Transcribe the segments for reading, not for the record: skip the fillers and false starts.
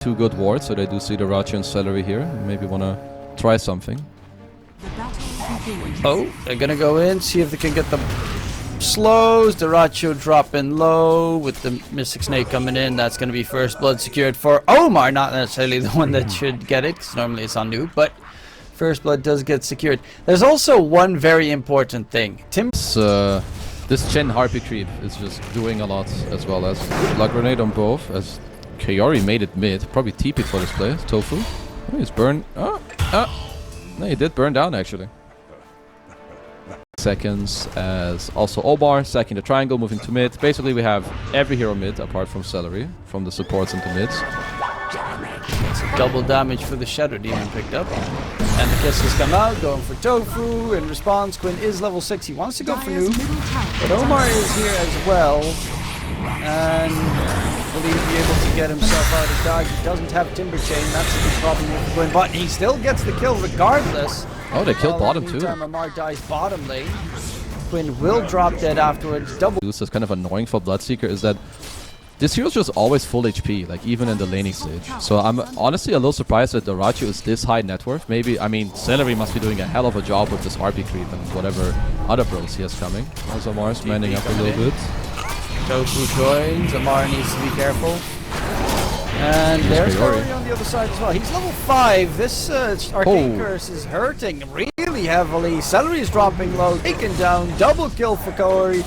Two good wards, so they do see the Rapier and Celery here. Maybe want to try something. Oh, they're gonna go in, see if they can get the slows. The Rapier dropping low with the Mystic Snake coming in. That's gonna be first blood secured for Omar, not necessarily the one that should get it, because normally it's on Noob, but first blood does get secured. There's also one very important thing. This Chen Harpy creep is just doing a lot, as well as Blood Grenade on both, as Kaori made it mid. Probably TP'd for this play. Tofu. Oh, he's burned. No, he did burn down, actually. Seconds, as also Omar stacking the triangle, moving to mid. Basically, we have every hero mid, apart from Celery, from the supports into mids. Double damage for the Shadow Demon picked up. And the kisses come out, going for Tofu. In response, Quinn is level 6. He wants to go for Noob. But Omar is here as well. And will he be able to get himself out of dodge? He doesn't have Timber Chain. That's a big problem with Quinn. But he still gets the kill regardless. Oh, they killed bottom too. Amar dies bottom lane. Quinn will drop dead afterwards. Double. This is kind of annoying for Bloodseeker is that this hero's just always full HP, like even in the laning stage. So I'm honestly a little surprised that the Rapier is this high net worth. Maybe, I mean, Celery must be doing a hell of a job with this RP creep and whatever other bros he has coming. As Amar's manning up a little bit. Tofu joins. Amar needs to be careful. And there's Kaori on the other side as well. He's level 5. This Arcane Curse is hurting really heavily. Celery is dropping low, taken down. Double kill for Kaori.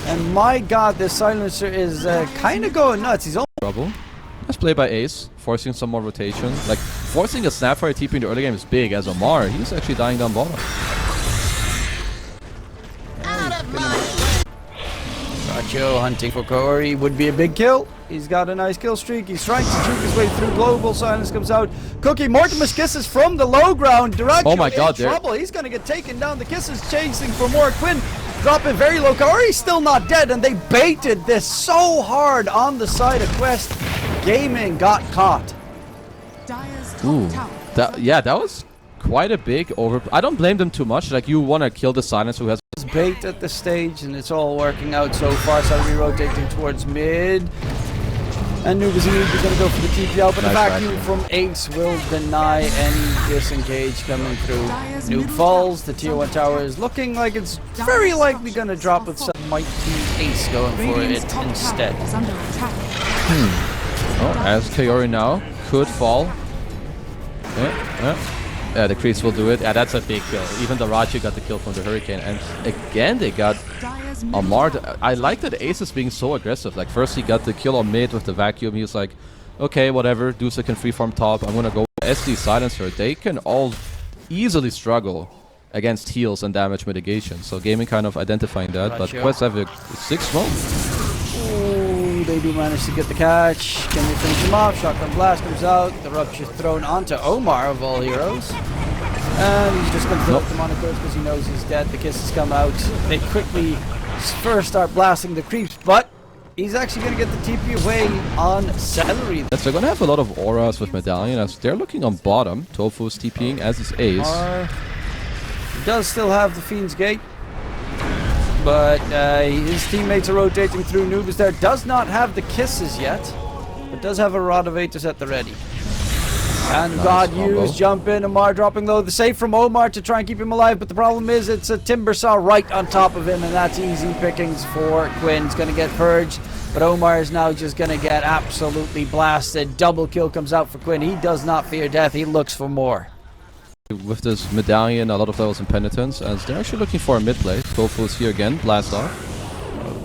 And my god, this Silencer is kind of going nuts. He's all trouble. Nice play by Ace, forcing some more rotation. Like, forcing a Snapfire TP in the early game is big, as Omar, he's actually dying down bottom. Racho hunting for Kaori would be a big kill. He's got a nice kill streak. He's trying to juke his way through global. Silence comes out. Cookie, Mortimer's kisses from the low ground. Diracho oh my god, in trouble. He's going to get taken down. The kisses chasing for more. Quinn dropping very low. Kaori's still not dead, and they baited this so hard on the side of Quest. Gaming got caught. Ooh, that was quite a big over. I don't blame them too much. Like, you want to kill the Silence who has bait at the stage, and it's all working out so far. Celery rotating towards mid. And Noob is immediately going to go for the TP out, but a vacuum from Ace will deny any disengage coming through. Noob falls. The tier 1 tower is looking like it's very likely going to drop, with some might be Ace going for it instead. Oh, as Kaori now could fall. Yeah, the creeps will do it. Yeah, that's a big kill. Even the Rachi got the kill from the Hurricane. And again, they got Amar. I like that Ace is being so aggressive. Like, first he got the kill on mid with the vacuum. He was like, okay, whatever. Dusa can freeform top. I'm gonna go SD Silencer. They can all easily struggle against heals and damage mitigation. So Gaming kind of identifying that. But Quest have a 6 smoke. Oh, they do manage to get the catch. Can they finish him off? Shotgun blast comes out. The Rupture thrown onto Omar of all heroes. And he's just going to throw up the Monikers because he knows he's dead. The kisses come out. They quickly first start blasting the creeps, but he's actually going to get the TP away on Celery. Yes, they're going to have a lot of auras with Medallion as they're looking on bottom. Tofu's TPing, as is Ace. He does still have the Fiend's Gate, but his teammates are rotating through. Noob is there. Does not have the kisses yet, but does have a Rod of Atus at the ready. And nice God used, jump in, Amar dropping low. The save from Omar to try and keep him alive, but the problem is it's a Timber Saw right on top of him, and that's easy pickings for Quinn. He's going to get purged, but Omar is now just going to get absolutely blasted. Double kill comes out for Quinn. He does not fear death. He looks for more. With this Medallion, a lot of levels in Penitence, as they're actually looking for a mid play. Tofu is here again, blast off.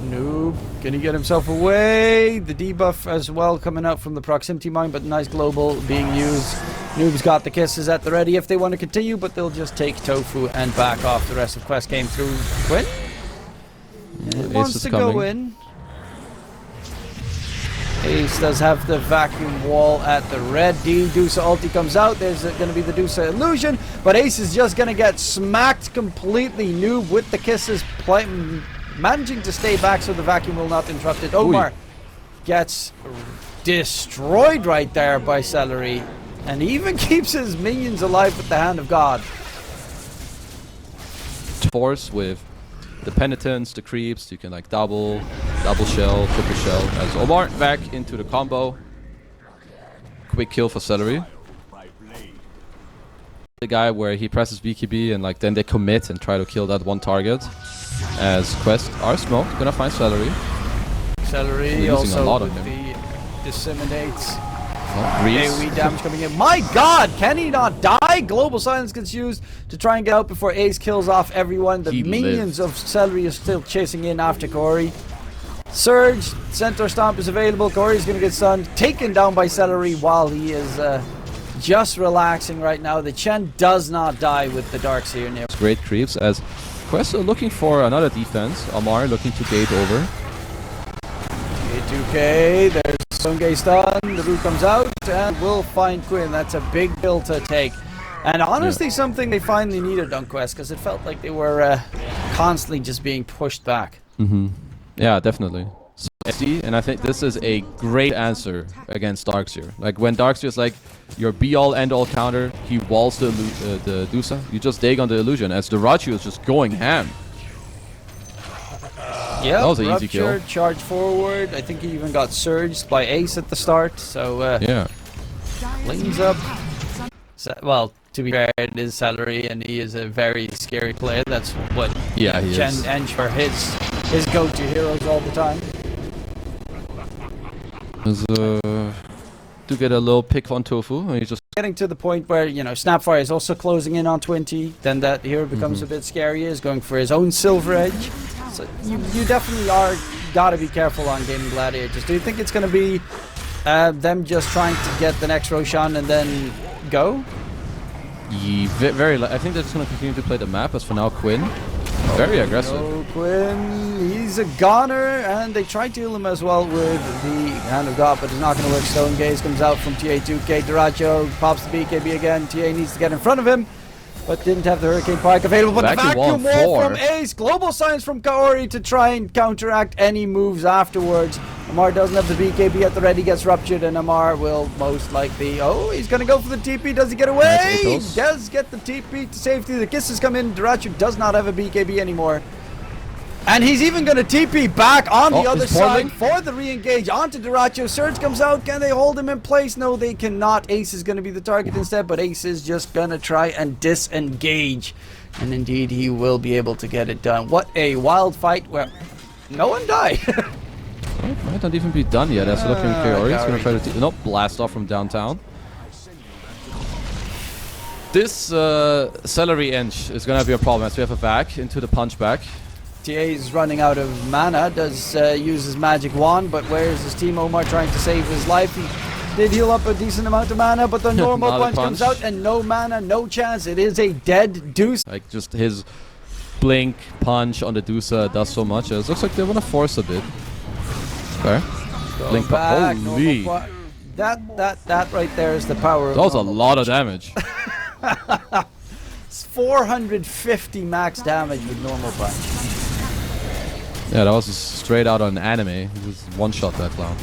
Noob, can he get himself away? The debuff as well coming out from the proximity mine, but nice global being used. Noob's got the kisses at the ready if they want to continue, but they'll just take Tofu and back off. The rest of Quest came through. Quinn? Yeah, wants to go in. Ace does have the vacuum wall at the ready. Dusa ulti comes out. There's going to be the Dusa illusion, but Ace is just going to get smacked completely. Noob with the kisses managing to stay back so the vacuum will not interrupt it. Omar gets destroyed right there by Celery, and he even keeps his minions alive with the Hand of God. Force with the Penitence, the creeps, you can like double shell, triple shell. As Omar back into the combo. quick kill for Celery. The guy where he presses BKB and like then they commit and try to kill that one target. As Quest are smoked, gonna find Celery. Celery also a lot with the disseminates. AoE damage coming in. My god, can he not die? Global Silence gets used to try and get out before Ace kills off everyone. The minions of Celery are still chasing in after Corey. Surge, Centaur Stomp is available. Corey's gonna get stunned, taken down by Celery while he is just relaxing right now. The Chen does not die with the Darkseer near. Great creeps as Quest are looking for another defense. Amar looking to gate over. 2K, there's Sungay stun, the root comes out, and we'll find Quinn. That's a big kill to take. And honestly, something they finally needed on Quest, because it felt like they were constantly just being pushed back. Yeah, definitely. So, and I think this is a great answer against Darkseer. Like when Darkseer is like your be-all end-all counter, he walls the Dusa, you just dig on the illusion, as the Rachu is just going ham. Yeah, that was an easy kill. Charge forward. I think he even got surged by Ace at the start. So yeah, lanes up. Well, to be fair, it is Celery, and he is a very scary player. That's what Chen and for his go-to heroes all the time. To get a little pick on Tofu, and he just getting to the point where Snapfire is also closing in on 20. Then that hero becomes a bit scary. Is going for his own Silver Edge. So you definitely gotta be careful on gaming Gladiators. Do you think it's gonna be them just trying to get the next Roshan and then go? I think they're just gonna continue to play the map. As for now, Quinn, very aggressive. No, Quinn, he's a goner, and they tried to heal him as well with the Hand of God, but it's not gonna work. Stone Gaze comes out from TA2K. Duracho pops the BKB again. TA needs to get in front of him, but didn't have the Hurricane Pike available. But the vacuum wall from Ace. Global Silence from Kaori to try and counteract any moves afterwards. Amar doesn't have the BKB at the ready, gets ruptured, and Amar will most likely... Oh, he's going to go for the TP. Does he get away? He does get the TP to safety. The kisses come in. Duracho does not have a BKB anymore. And he's even going to TP back on the other side for the re-engage onto Duracho. Surge comes out. Can they hold him in place? No, they cannot. Ace is going to be the target instead, but Ace is just going to try and disengage. And indeed, he will be able to get it done. What a wild fight where no one died. Might not even be done yet. That's looking Kaori. He's going to try to blast off from downtown. This Celery Inch is going to be a problem as we have a back into the punchback. TA is running out of mana, does use his magic wand, but where is his team? Omar trying to save his life. He did heal up a decent amount of mana, but the normal punch comes out and no mana, no chance. It is a dead Deuce. Like just his blink punch on the Dusa does so much. It looks like they want to force a bit. Okay. Blink back. Holy. That right there is the power. That was a lot of damage. It's 450 max damage with normal punch. Yeah, that was straight out on anime. He just one-shot that clown.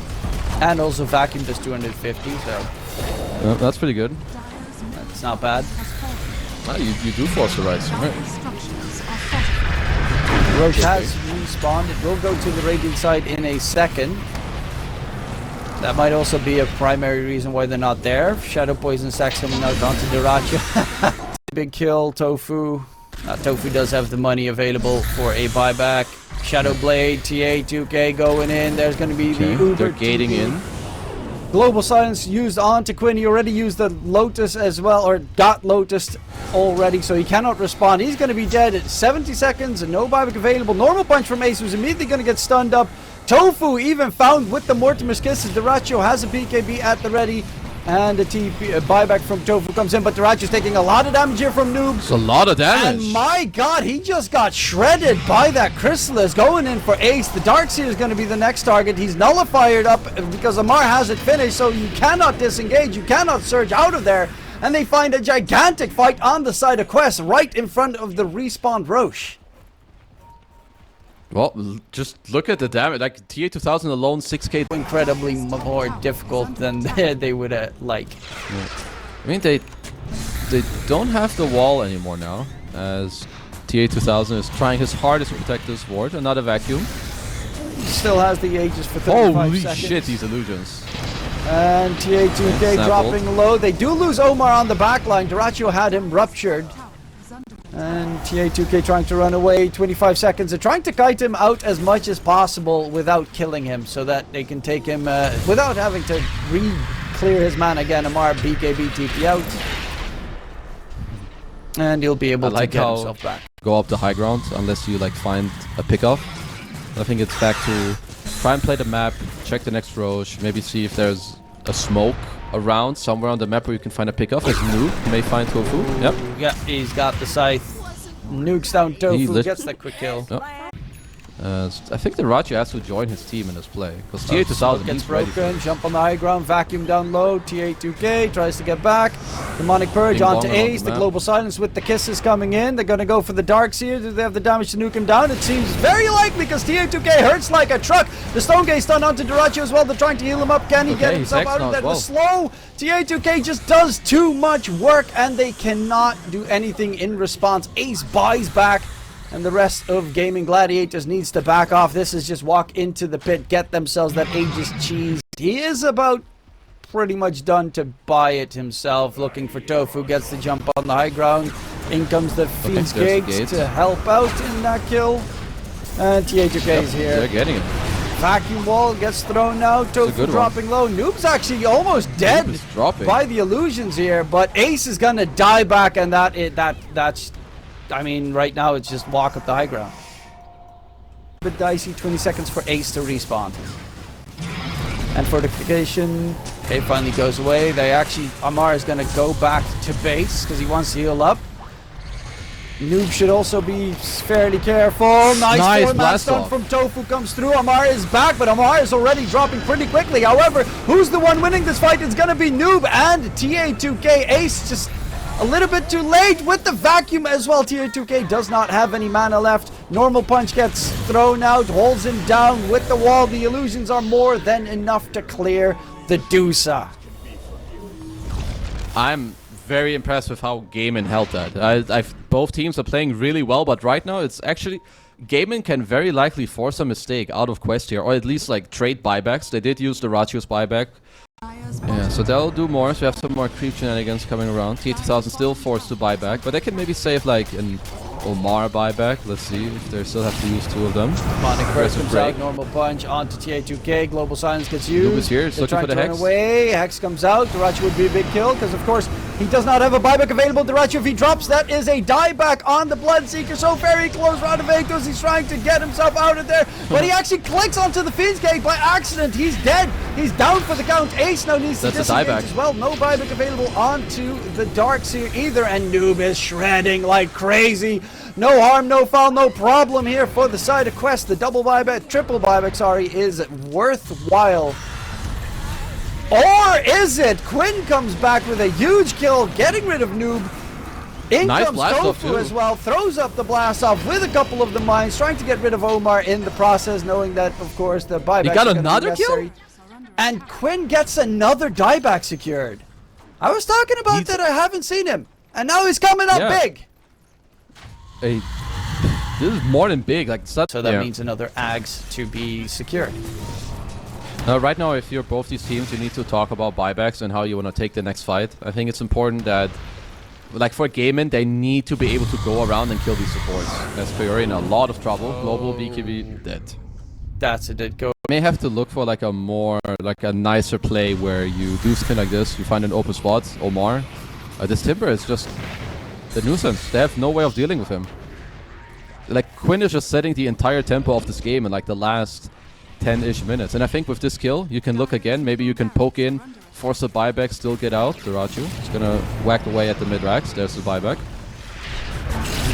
And also vacuum does 250, so... Yeah, that's pretty good. That's not bad. You do force the right swing. Roche has respawned. It will go to the Radiant side in a second. That might also be a primary reason why they're not there. Shadow Poison Stacks coming out onto Duracho. Big kill, Tofu. Tofu does have the money available for a buyback. Shadow Blade, TA, 2K going in. There's going to be the Uber. They're gating in. Global Silence used onto Quinn. He already used the Lotus as well, or got Lotus already, so he cannot respond. He's going to be dead at 70 seconds and no buyback available. Normal punch from Ace, who's immediately going to get stunned up. Tofu even found with the Mortimer's Kisses. Duracho has a BKB at the ready. And a buyback from Tofu comes in, but Duracho's taking a lot of damage here from Noob. It's a lot of damage. And my god, he just got shredded by that Chrysalis going in for Ace. The Darkseer is going to be the next target. He's nullified up because Amar has it finished, so you cannot disengage. You cannot surge out of there. And they find a gigantic fight on the side of Quest right in front of the respawned Roche. Well, just look at the damage. Like, TA2000 alone, 6k. Incredibly more difficult than they would like. Yeah. I mean, they don't have the wall anymore now, as TA2000 is trying his hardest to protect this ward. Another vacuum. Still has the Aegis for 35 seconds. Holy shit, these illusions. And TA2K dropping low. They do lose Omar on the back line. Dyrachyo had him ruptured. And TA2K trying to run away. 25 seconds. They're trying to kite him out as much as possible without killing him so that they can take him without having to re-clear his mana again. Amar BKB TP out. And he'll be able to get himself back. Go up the high ground unless you like find a pickoff. I think it's back to try and play the map, check the next Roche, maybe see if there's a smoke around somewhere on the map where you can find a pickoff. Like Noob may find Tofu. Yep. Yeah, he's got the scythe. Nukes down Tofu, gets that quick kill. Yep. I think the Rapier has to join his team in this play. Because TA2000 gets broken, jump on the high ground, vacuum down low. TA2K tries to get back. Demonic Purge onto Ace. The Global Silence with the kisses coming in. They're going to go for the Darks here. Do they have the damage to nuke him down? It seems very likely because TA2K hurts like a truck. The Stone Gate stun onto Dyrachyo as well. They're trying to heal him up. Can he get himself out of that? The slow TA2K just does too much work and they cannot do anything in response. Ace buys back. And the rest of Gaming Gladiators needs to back off. This is just walk into the pit, get themselves that Aegis cheese. He is about pretty much done to buy it himself. Looking for Tofu, gets the jump on the high ground. In comes the Fiend's Gate to help out in that kill. And TA2K is here. They're getting it. Vacuum wall gets thrown now. Tofu dropping low. Noob's actually almost dead by the illusions here. But Ace is going to die back and that's... I mean, right now it's just walk up the high ground. But dicey, 20 seconds for Ace to respawn. And fortification, okay, finally goes away. Amar is going to go back to base because he wants to heal up. Noob should also be fairly careful. Nice format stun from Tofu comes through. Amar is back, but Amar is already dropping pretty quickly. However, who's the one winning this fight? It's going to be Noob and TA2K. Ace just... a little bit too late with the vacuum as well. TA2K does not have any mana left. Normal punch gets thrown out, holds him down with the wall. The illusions are more than enough to clear the Dusa. I'm very impressed with how Gaimin held that. Both teams are playing really well, but right now it's actually... Gaimin can very likely force a mistake out of quest here, or at least like trade buybacks. They did use the Ratio's buyback. Yeah, so they'll do more, so we have some more creep shenanigans coming around. TA2000 still forced to buy back, but they can maybe save like an Omar buyback. Let's see if they still have to use two of them. Demonic Curse comes out, normal punch onto TA2K, Global Silence gets used. Noob is here, he's looking for the Hex. Away. Hex comes out, Dyrachyo would be a big kill, because of course he does not have a buyback available. Dyrachyo, if he drops, that is a dieback on the Bloodseeker, so very close. Radavatos, he's trying to get himself out of there, but he actually clicks onto the Fiend's Gate by accident. He's dead, he's down for the count. Ace now needs to disengage as well. No buyback available onto the Darks here either, and Noob is shredding like crazy. No harm, no foul, no problem here for the side of Quest. The double buyback, triple buyback, sorry, is worthwhile. Or is it? Quinn comes back with a huge kill, getting rid of Noob. In comes Tofu as well, throws up the blast off with a couple of the mines, trying to get rid of Omar in the process, knowing that, of course, the buyback. He got another kill? And Quinn gets another dieback secured. I was talking about that, I haven't seen him. And now he's coming up big. This is more than big. Like so that means another Ags to be secured. Right now, if you're both these teams, you need to talk about buybacks and how you want to take the next fight. I think it's important that, like for Gaimin, they need to be able to go around and kill these supports. That's Fiori in a lot of trouble. Global BKB dead. That's a dead go. May have to look for like a more, like a nicer play where you do something like this. You find an open spot. Omar, this Timber is just the nuisance. They have no way of dealing with him. Like Quinn is just setting the entire tempo of this game in like the last 10-ish minutes. And I think with this kill, you can look again. Maybe you can poke in, force a buyback, still get out. Dyrachyo is gonna whack away at the mid racks. There's the buyback.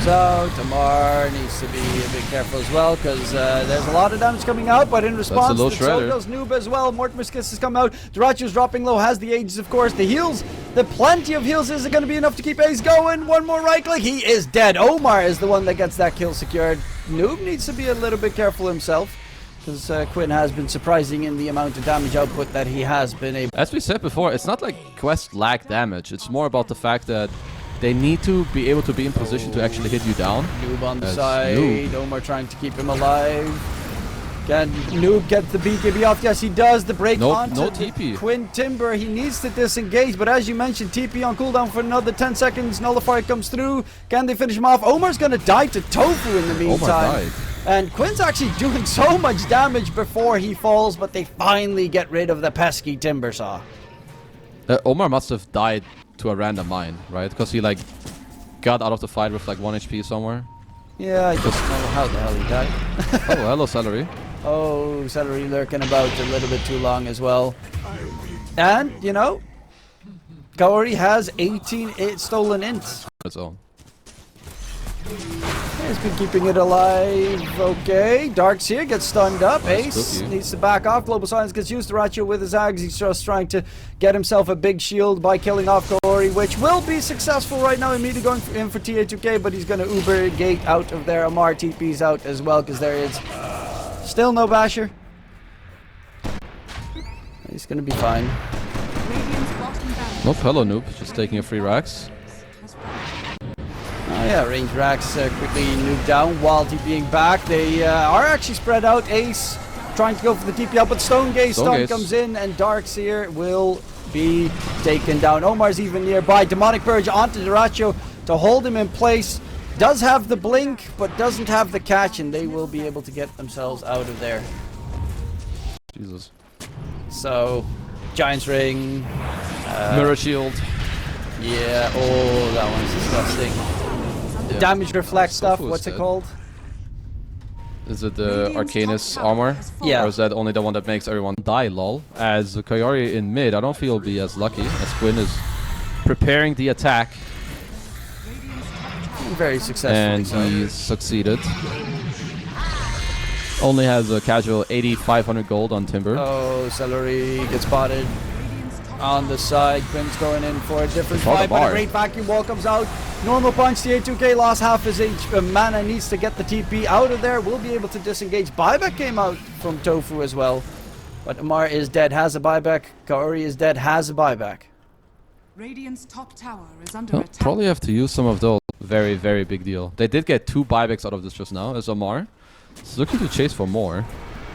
So Tamar needs to be a bit careful as well, because there's a lot of damage coming out, but in response, so does Noob as well. Mortimer's Kiss has come out. Dyrachyo's dropping low, has the Aegis, of course. The heals, the plenty of heals, is it going to be enough to keep Ace going? One more right click, he is dead. Omar is the one that gets that kill secured. Noob needs to be a little bit careful himself, because Quinn has been surprising in the amount of damage output that he has been able. As we said before, it's not like Quest lack damage. It's more about the fact that they need to be able to be in position to actually hit you down. Noob on the side. Omar trying to keep him alive. Can Noob get the BKB off? Yes, he does. The break onto no the TP. Quinn Timber. He needs to disengage, but as you mentioned, TP on cooldown for another 10 seconds. Nullifier comes through. Can they finish him off? Omar's going to die to Tofu in the meantime. Omar died. And Quinn's actually doing so much damage before he falls, but they finally get rid of the pesky Timber Saw. Omar must have died to a random mine, right? Because he like got out of the fight with like 1 HP somewhere. Yeah, I just know how the hell he died. Oh, hello, Celery. Oh, Celery lurking about a little bit too long as well. And, you know, Kaori has 18 stolen ints. Its own. He's been keeping it alive. Okay, Darkseer gets stunned up. Nice Ace cookie. needs to back off. Global Silence gets used. Ratio with his Ags. He's just trying to get himself a big shield by killing off Kaori, which will be successful right now. Immediately going in for TA2K, but he's going to Uber gate out of there. Amar TP's out as well because there is still no Basher. He's going to be fine. Nope, hello, Noob. Just taking a free racks. Oh yeah, range racks quickly nuked down while TPing back. They are actually spread out. Ace trying to go for the TP out, but Stone Gaze stun comes in and Darkseer will be taken down. Omar's even nearby. Demonic Purge onto Duracho to hold him in place. Does have the blink, but doesn't have the catch, and they will be able to get themselves out of there. Jesus. So, Giant's Ring. Mirror Shield. Yeah, oh, that one's disgusting. Yeah. Damage reflect stuff, Tofu is what's it dead. called? Is it the Arcanus armor? Yeah. Or is that only the one that makes everyone die, lol? As Kaori in mid, I don't feel he'll be as lucky, as Quinn is preparing the attack. Very successful. And he succeeded. Only has a casual 8,500 gold on Timber. Oh, Celery gets spotted on the side. Quinn's going in for a different Saw the fight, but a bar. great vacuum wall comes out. Normal punch, TA2K lost half his mana, needs to get the TP out of there. Will be able to disengage. Buyback came out from Tofu as well. But Amar is dead, has a buyback. Kaori is dead, has a buyback. Radiant's top tower is under Well, attack. probably have to use some of those. Very, very big deal. They did get 2 buybacks out of this just now, as Amar is looking to chase for more.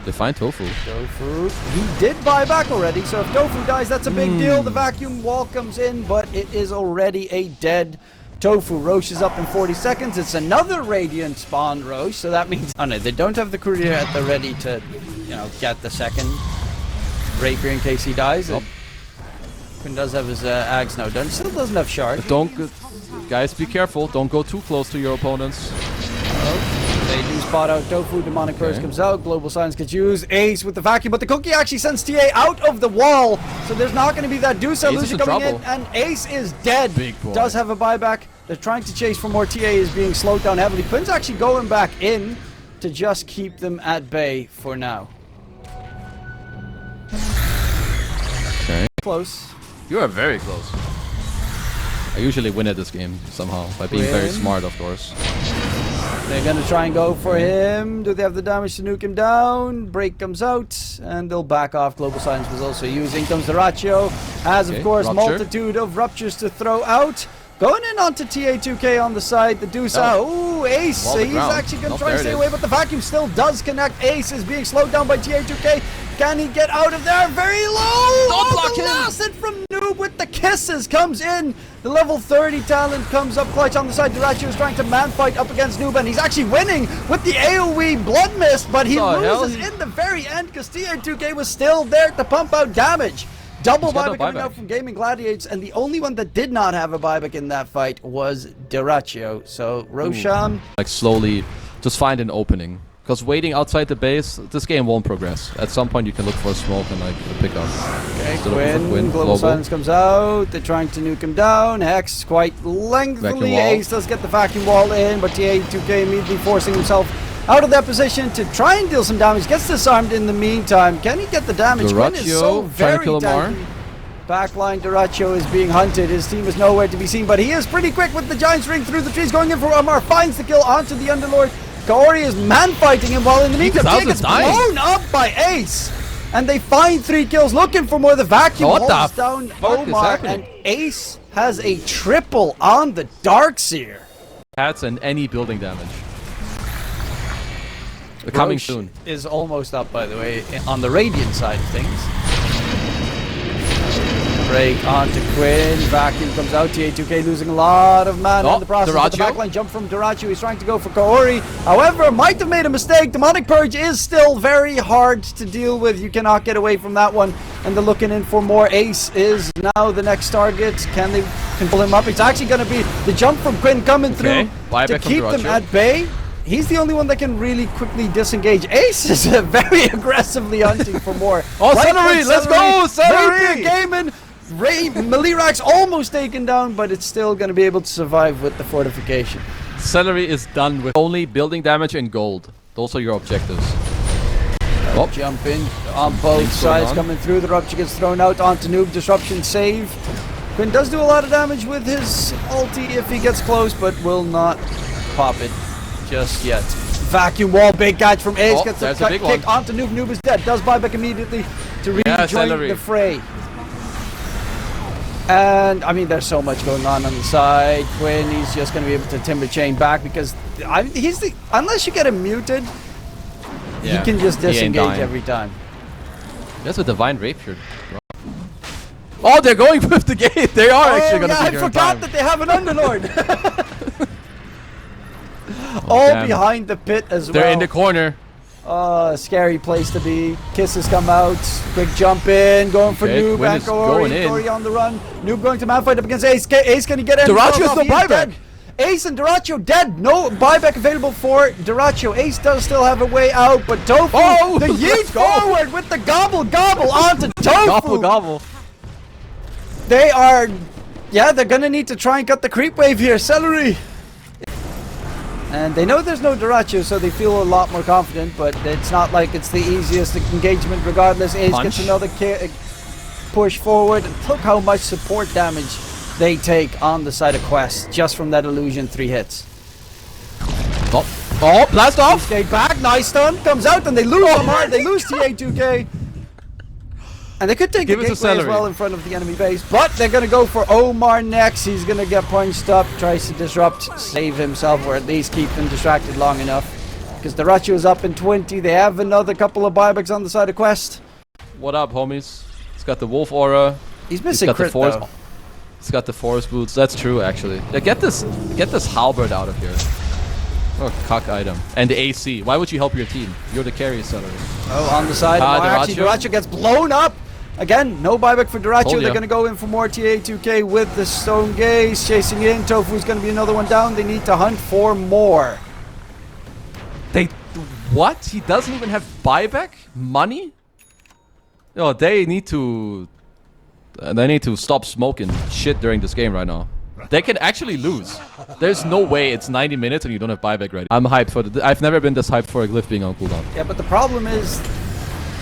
They find Tofu. Tofu, he did buy back already, so if Tofu dies, that's a big deal. The vacuum wall comes in, but it is already a dead Tofu. Roche is up in 40 seconds. It's another Radiant spawn, Roche, so that means... Oh no, they don't have the courier at the ready to, you know, get the second Rapier in case he dies. Nope. Quinn does have his Ags now done. Still doesn't have Shard. Guys, be careful. Don't go too close to your opponents. They do spot out Tofu. Demonic Purge comes out. Global Silence gets used. Ace with the vacuum, but the cookie actually sends TA out of the wall. So there's not going to be that Dusa Lucia coming in, and Ace is dead. Big boy. Does have a buyback. They're trying to chase for more. TA is being slowed down heavily. Quinn's actually going back in to just keep them at bay for now. Okay. Close. You are very close. I usually win at this game somehow by being very Win. smart, of course. They're going to try and go for him. Do they have the damage to nuke him down? Break comes out, and they'll back off. Global Silence was also used. In comes the Ratio. Has, of course, Rupture. multitude of ruptures to throw out. Going in onto TA2K on the side. The Dusa. Ooh, Ace. Wall the He's ground. actually going to Nope, try and there stay it away, is. but the vacuum still does connect. Ace is being slowed down by TA2K. Can he get out of there? Very low. Don't Oh, block the him. last hit from Noob with the kisses comes in. The level 30 talent comes up clutch on the side. Duracho is trying to man fight up against Noob, and he's actually winning with the AoE Blood Mist, but he What the hell? loses in the very end because TA2K was still there to pump out damage. Double He's got buyback no coming buyback. out from Gaming Gladiators, and the only one that did not have a buyback in that fight was Duracho. So Roshan, Like slowly just find an opening. Because waiting outside the base, this game won't progress. At some point you can look for a smoke and like a pickup. okay, Still looking for Quinn, Global Silence comes out. They're trying to nuke him down. Hex quite lengthily. Vacuum wall. Ace does get the vacuum wall in, but TA2K immediately forcing himself out of that position to try and deal some damage. Gets disarmed in the meantime. Can he get the damage? Quinn is so Duracho trying very to kill Amar. tanky. Backline Duracho is being hunted. His team is nowhere to be seen, but he is pretty quick with the Giant's Ring through the trees. Going in for Amar, finds the kill onto the Underlord. Kaori is man-fighting him while in the meantime he gets dying. blown up by Ace. And they find 3 kills, looking for more. The vacuum What the holds down fuck is Omar, happening? and Ace has a triple on the Darkseer. Hats and any building damage. Coming Roche soon. is almost up, by the way, on the Radiant side of things. Break onto Quinn. Vacuum comes out. TA2K losing a lot of mana in the process. But the backline jump from Duracho. He's trying to go for Kaori. However, might have made a mistake. Demonic Purge is still very hard to deal with. You cannot get away from that one. And they're looking in for more. Ace is now the next target. Can they pull him up? It's actually going to be the jump from Quinn coming through to keep them at bay. He's the only one that can really quickly disengage. Ace is very aggressively hunting for more. Oh, Celery! Let's go, Celery! Gaming. Malirax almost taken down, but it's still going to be able to survive with the fortification. Celery is done with only building damage and gold. Those are your objectives. Jump in on both sides coming through. The rupture gets thrown out onto Noob. Disruption save. Quinn does do a lot of damage with his ulti if he gets close, but will not pop it just yet. Vacuum wall, big catch from Ace. Gets a kick onto Noob. Noob is dead. Does buyback immediately to rejoin the fray. And, I mean, there's so much going on the side. Quinn, he's just going to be able to timber chain back because unless you get him muted, he can just disengage every time. That's a divine rapier. Oh, they're going with the gate. They are actually going to be I forgot that they have an Underlord. All behind the pit as well. They're in the corner. Scary place to be. Kisses come out. Quick jump in. Going for Noob and Kaori on the run. Noob going to man fight up against Ace. Ace, can he get in? Duracho's no buyback. Ace and Duracho dead. No buyback available for Duracho. Ace does still have a way out, but Tofu, the yeet forward with the gobble onto Tofu. Gobble. They are, they're gonna need to try and cut the creep wave here. Celery. And they know there's no Duracho, so they feel a lot more confident, but it's not like it's the easiest engagement regardless. Ace gets another push forward, and look how much support damage they take on the side of Quest just from that illusion 3 hits. Oh, blast off! Stay back, nice stun, comes out and they lose Omar, they lose TA2K. And they could take the gateway as well in front of the enemy base, but they're going to go for Omar next. He's going to get punched up, tries to disrupt, save himself, or at least keep them distracted long enough. Because Duracho is up in 20. They have another couple of buybacks on the side of Quest. What up, homies? He's got the wolf aura. He's missing crit, though. He's got the forest boots. That's true, actually. Yeah, get this halberd out of here. Oh, cock item. And the AC. Why would you help your team? You're the carry, Celery. Oh, on the side. Duracho gets blown up. Again, no buyback for Duracho. They're going to go in for more TA2K with the Stone Gaze. Chasing in. Tofu's going to be another one down. They need to hunt for more. What? He doesn't even have buyback? Money? Oh, they need to stop smoking shit during this game right now. They can actually lose. There's no way it's 90 minutes and you don't have buyback ready. I'm hyped for I've never been this hyped for a glyph being on cooldown. Yeah, but the problem is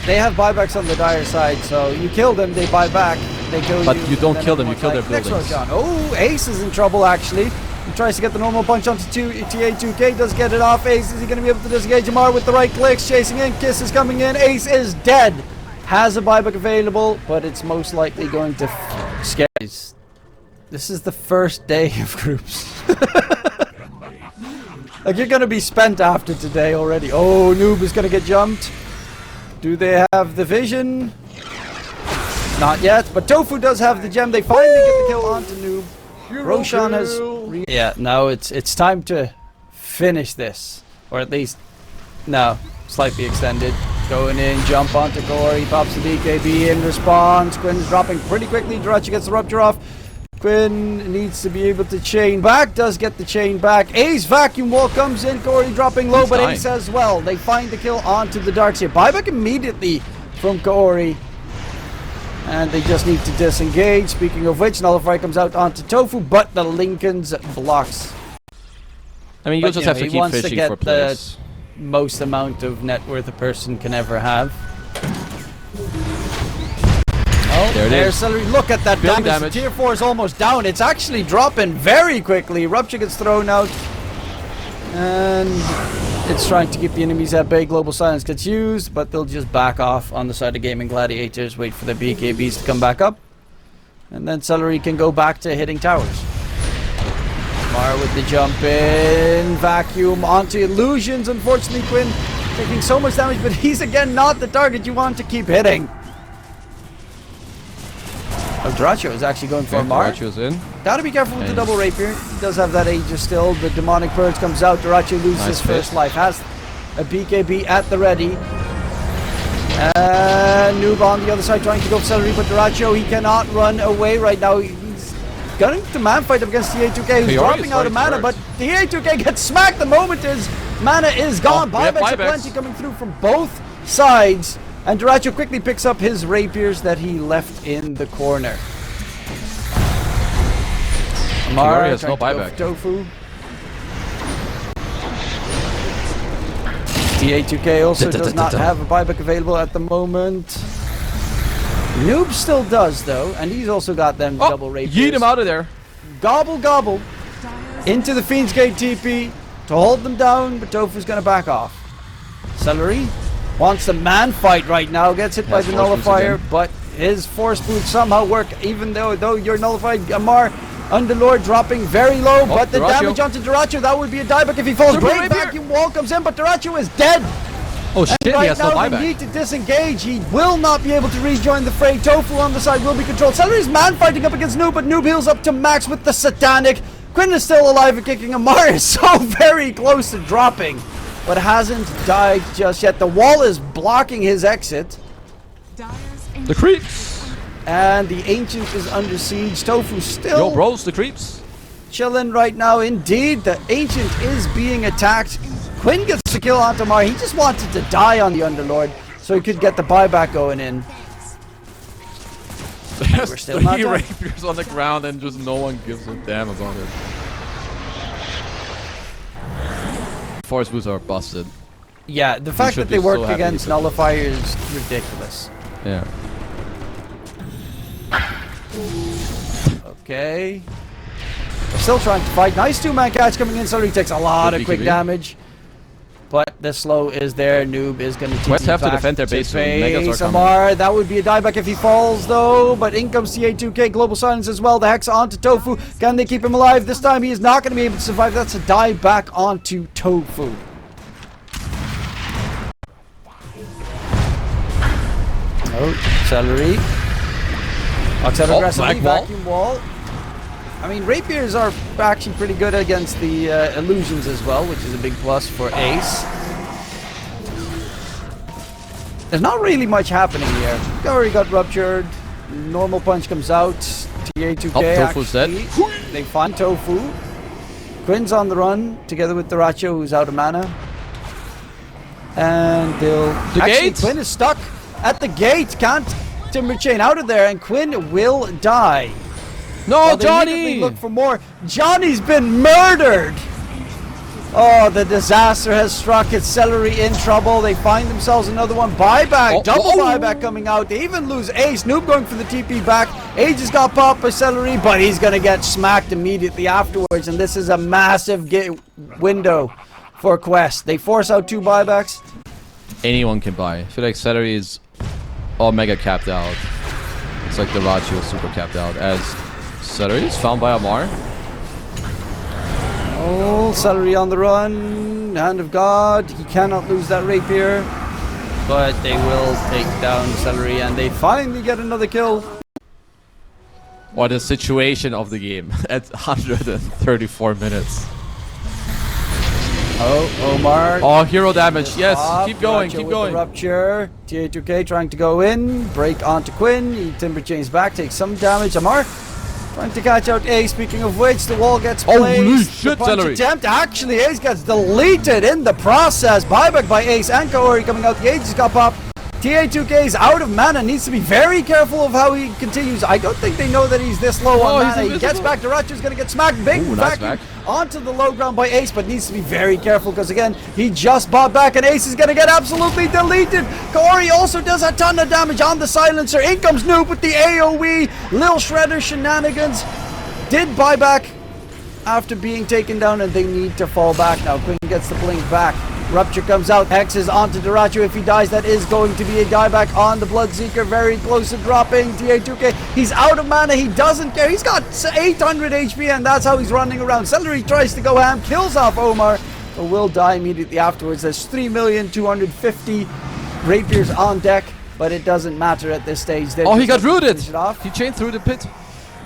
they have buybacks on the dire side, so you kill them, they buy back, they kill you. But you don't kill them, you kill their buildings. Oh, Ace is in trouble actually. He tries to get the normal punch onto TA2K, does get it off. Ace, is he going to be able to disengage Amar with the right clicks? Chasing in, Kiss is coming in, Ace is dead. Has a buyback available, but it's most likely going to scare. This is the first day of groups. Like, you're going to be spent after today already. Oh, Noob is going to get jumped. Do they have the vision? Not yet, but Tofu does have the gem. They finally get the kill onto Noob. Roshan has... Yeah, now it's time to finish this. Or at least, no, slightly extended. Going in, jump onto Corey, pops the DKB in response. Quinn's dropping pretty quickly. Duracho gets the rupture off. Quinn needs to be able to chain back, does get the chain back. Ace vacuum wall comes in, Corey dropping low, but Ace as well. They find the kill onto the Darkseer. Buyback immediately from Corey. And they just need to disengage. Speaking of which, Nullify comes out onto Tofu, but the Lincoln's blocks. I mean, you just have to keep fishing for players. The most amount of net worth a person can ever have. Oh, there it is. Celery. Look at that damage. Tier 4 is almost down. It's actually dropping very quickly. Rupture gets thrown out. And it's trying to keep the enemies at bay. Global Silence gets used, but they'll just back off on the side of Gaming Gladiators. Wait for the BKBs to come back up. And then Celery can go back to hitting towers. Mar with the jump in. Vacuum onto Illusions. Unfortunately, Quinn taking so much damage, but he's again not the target you want to keep hitting. Oh, Dyrachyo is actually going for a mark. Dyrachyo's in. Gotta be careful with the double rapier. He does have that Aegis still. The demonic purge comes out. Dyrachyo loses his first life. Has a BKB at the ready. Noob on the other side trying to go for Celery, but Dyrachyo, he cannot run away right now. He's going to man fight up against TA2K, who's dropping out of mana, but TA2K gets smacked the moment his mana is gone. Buybacks are plenty coming through from both sides, and Dyrachyo quickly picks up his rapiers that he left in the corner. Amar has no buyback. Tofu. TA2K also does not have a buyback available at the moment. Noob still does though, and he's also got them double rapiers. Yeet him out of there. Gobble gobble into the Fiend's Gate TP to hold them down, but Tofu's gonna back off. Celery wants the man fight right now, gets hit by the nullifier, but his force boots somehow work even though you're nullified. Amar Underlord dropping very low, but the damage onto Dyrachyo, that would be a dieback if he falls. Great vacuum wall comes in, but Dyrachyo is dead. Oh shit, and right he has no now buyback. they need to disengage. He will not be able to rejoin the fray. Tofu on the side will be controlled. Celery's man fighting up against Noob, but Noob heals up to max with the satanic. Quinn is still alive and kicking. Amar is so very close to dropping, but hasn't died just yet. The wall is blocking his exit. The creeps. And the Ancient is under siege. Tofu still... Yo, bros, the creeps. Chilling right now. Indeed, the Ancient is being attacked. Quinn gets the kill onto Amar. He just wanted to die on the Underlord so he could get the buyback going in. There's We're still not 3 done. rapiers on the ground and just no one gives a damn about it. Force boots are busted. Yeah, the fact should that they be work so happy against with Nullifier is ridiculous. Yeah. Okay. We're still trying to fight. Nice 2-man catch coming in. So he takes a lot of quick damage. But the slow is there. Noob is going to West have to defend their base soon. Megas are Amar, that would be a dieback if he falls though. But in comes TA2K. Global Silence as well. The Hex onto Tofu. Can they keep him alive? This time he is not going to be able to survive. That's a dieback onto Tofu. Oh, Celery. Oxide aggressively, vacuum wall. I mean, rapiers are actually pretty good against the illusions as well, which is a big plus for Ace. There's not really much happening here. Already got ruptured. Normal punch comes out. TA2K Tofu's dead. They find Tofu. Quinn's on the run together with Dyrachyo, who's out of mana. And they'll... Actually, Quinn is stuck at the gate. Can't Timber Chain out of there, and Quinn will die. No, Johnny! Look for more. Johnny's been murdered. Oh, the disaster has struck. It's Celery in trouble. They find themselves another one. Buyback, double buyback coming out. They even lose Ace. Noob going for the TP back. Aegis got popped by Celery, but he's going to get smacked immediately afterwards. And this is a massive window for Quest. They force out 2 buybacks. Anyone can buy. I feel like Celery is all mega capped out. It's like the Dyrachyo is super capped out. As Celery is found by Amar. Oh, Celery on the run. Hand of God. He cannot lose that rapier. But they will take down Celery, and they finally get another kill. What a situation of the game at 134 minutes. Oh, Omar. Oh, hero damage. Yes, keep going, keep With going. the rupture. TA2K trying to go in. Break onto Quinn. He Timber Chains back. Takes some damage. Amar trying to catch out Ace. Speaking of which, the wall gets placed. Holy shit, the punch Celery. attempt. Actually, Ace gets deleted in the process. Buyback by Ace and Kaori coming out. The Aegis got popped. TA2K is out of mana. Needs to be very careful of how he continues. I don't think they know that he's this low on mana. He gets back. Dyrachyo's going to get smacked. Big vacuum onto the low ground by Ace, but needs to be very careful because, again, he just bought back and Ace is going to get absolutely deleted. Kaori also does a ton of damage on the silencer. In comes Noob with the AoE. Lil Shredder shenanigans. Did buy back after being taken down, and they need to fall back now. Quinn gets the blink back. Rupture comes out. Hex is onto Dyrachyo. If he dies, that is going to be a dieback on the Bloodseeker. Very close to dropping. TA2K, he's out of mana. He doesn't care. He's got 800 HP, and that's how he's running around. Celery tries to go ham, kills off Omar, but will die immediately afterwards. There's 3,250,000 rapiers on deck, but it doesn't matter at this stage. Oh, he got rooted! Finish it off. He chained through the pit.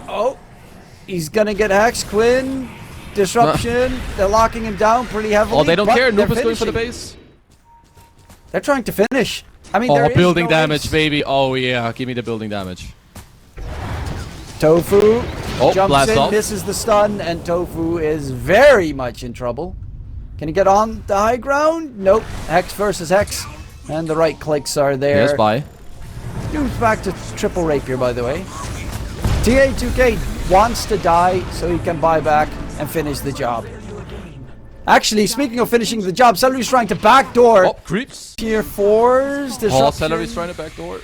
Oh, he's gonna get hexed. Quinn, disruption. They're locking him down pretty heavily. Oh, they don't but care. they're Noob is going for the finishing. base. They're trying to finish. I mean, there Oh, is building no damage, ace. baby. Oh, yeah. Give me the building damage. Tofu jumps blast in, off. misses the stun, and Tofu is very much in trouble. Can he get on the high ground? Nope. Hex versus Hex. And the right clicks are there. Yes, bye. Moves back to triple rapier, by the way. TA2K wants to die so he can buy back and finish the job. Actually, speaking of finishing the job, Celery's trying to backdoor. Oh, creeps. Tier 4's disruption. Oh, Celery's trying to backdoor.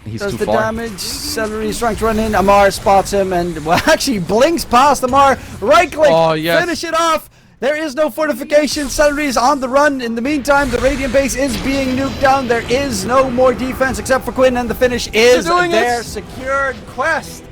He's Does too the far. damage. Celery's trying to run in. Amar spots him and, well, actually blinks past Amar. Right click. Oh, yes. Finish it off. There is no fortification. Celery is on the run. In the meantime, the Radiant base is being nuked down. There is no more defense except for Quinn, and the finish is doing their it. secured quest.